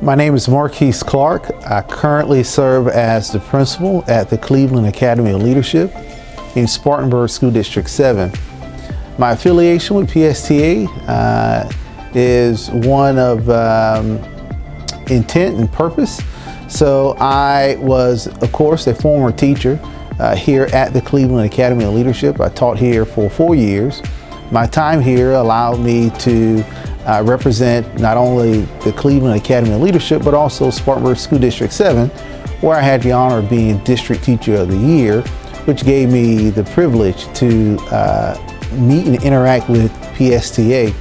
My name is Marquice Clark. I currently serve as the principal at the Cleveland Academy of Leadership in Spartanburg School District 7. My affiliation with PSTA is one of intent and purpose. So I was, of course, a former teacher here at the Cleveland Academy of Leadership. I taught here for 4 years. My time here allowed me to represent not only the Cleveland Academy of Leadership, but also Spartanburg School District 7, where I had the honor of being District Teacher of the Year, which gave me the privilege to meet and interact with PSTA.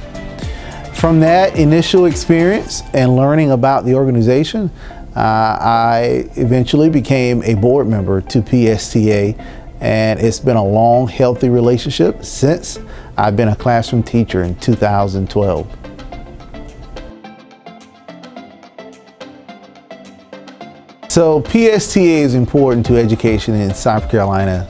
From that initial experience and learning about the organization, I eventually became a board member to PSTA, and it's been a long, healthy relationship since I've been a classroom teacher in 2012. So PSTA is important to education in South Carolina,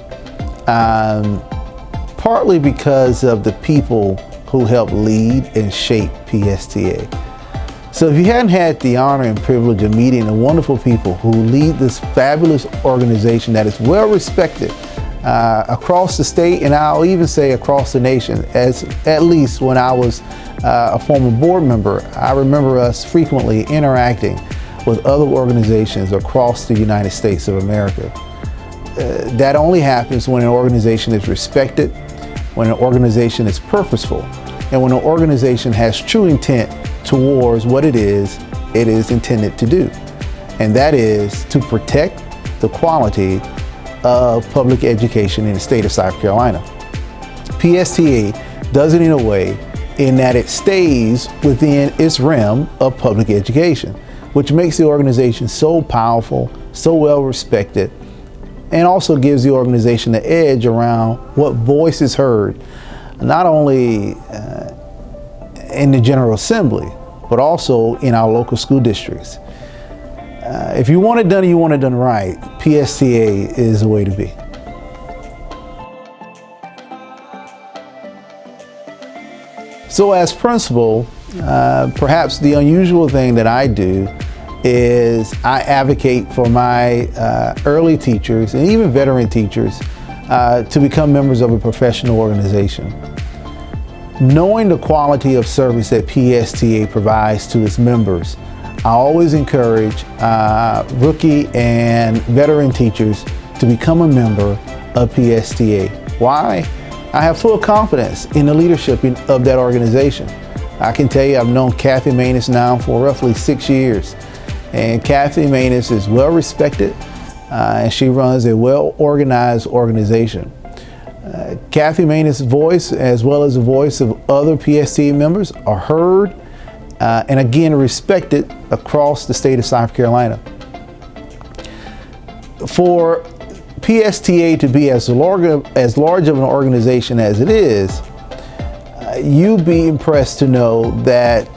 partly because of the people who help lead and shape PSTA. So if you hadn't had the honor and privilege of meeting the wonderful people who lead this fabulous organization that is well respected across the state, and I'll even say across the nation, at least when I was a former board member, I remember us frequently interacting with other organizations across the United States of America. That only happens when an organization is respected, when an organization is purposeful, and when an organization has true intent towards what it is intended to do. And that is to protect the quality of public education in the state of South Carolina. PSTA does it in a way in that it stays within its realm of public education, which makes the organization so powerful, so well respected, and also gives the organization the edge around what voice is heard, not only in the General Assembly, but also in our local school districts. If you want it done and you want it done right, PSTA is the way to be. So as principal, perhaps the unusual thing that I do is I advocate for my early teachers and even veteran teachers to become members of a professional organization. Knowing the quality of service that PSTA provides to its members, I always encourage rookie and veteran teachers to become a member of PSTA. Why? I have full confidence in the leadership of that organization. I can tell you I've known Kathy Maness now for roughly 6 years. And Kathy Maness is well respected and she runs a well-organized organization. Kathy Maness' voice, as well as the voice of other PSTA members, are heard and again respected across the state of South Carolina. For PSTA to be as large of an organization as it is, you'd be impressed to know that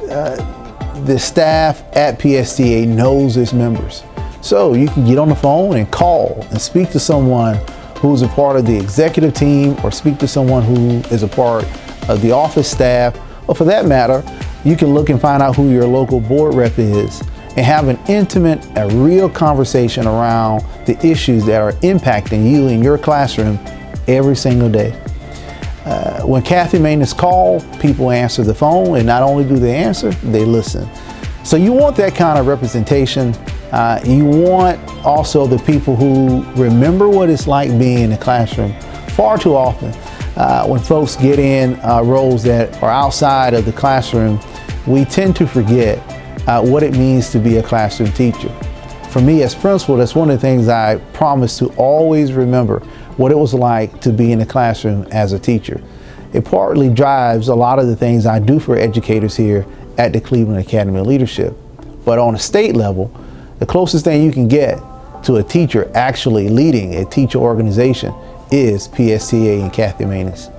the staff at PSTA knows its members. So you can get on the phone and call and speak to someone who's a part of the executive team, or speak to someone who is a part of the office staff, or for that matter, you can look and find out who your local board rep is and have an intimate, a real conversation around the issues that are impacting you in your classroom every single day. When Kathy Maness calls, people answer the phone, and not only do they answer, they listen. So you want that kind of representation. You want also the people who remember what it's like being in the classroom. Far too often, when folks get in roles that are outside of the classroom, we tend to forget what it means to be a classroom teacher. For me as principal, that's one of the things I promise to always remember, what it was like to be in the classroom as a teacher. It partly drives a lot of the things I do for educators here at the Cleveland Academy of Leadership. But on a state level, the closest thing you can get to a teacher actually leading a teacher organization is PSTA and Kathy Maness.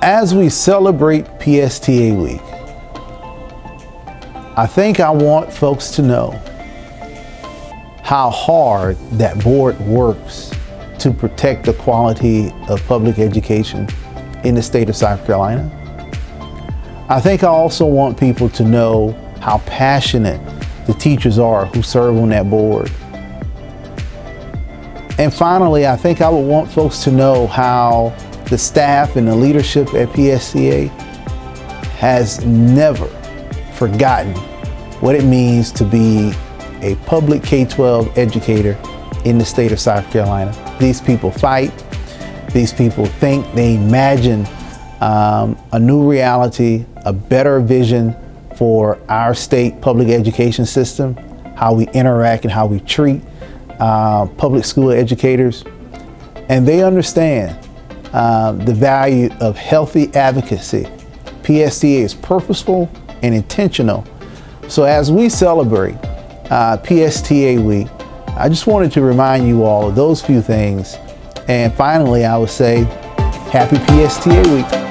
As we celebrate PSTA Week, I think I want folks to know how hard that board works to protect the quality of public education in the state of South Carolina. I think I also want people to know how passionate the teachers are who serve on that board. And finally, I think I would want folks to know how the staff and the leadership at PSTA has never forgotten what it means to be a public K-12 educator in the state of South Carolina. These people fight, these people think, they imagine a new reality, a better vision for our state public education system, how we interact and how we treat public school educators. And they understand the value of healthy advocacy. PSTA is purposeful and intentional. So as we celebrate PSTA Week, I just wanted to remind you all of those few things. And finally, I would say, happy PSTA Week.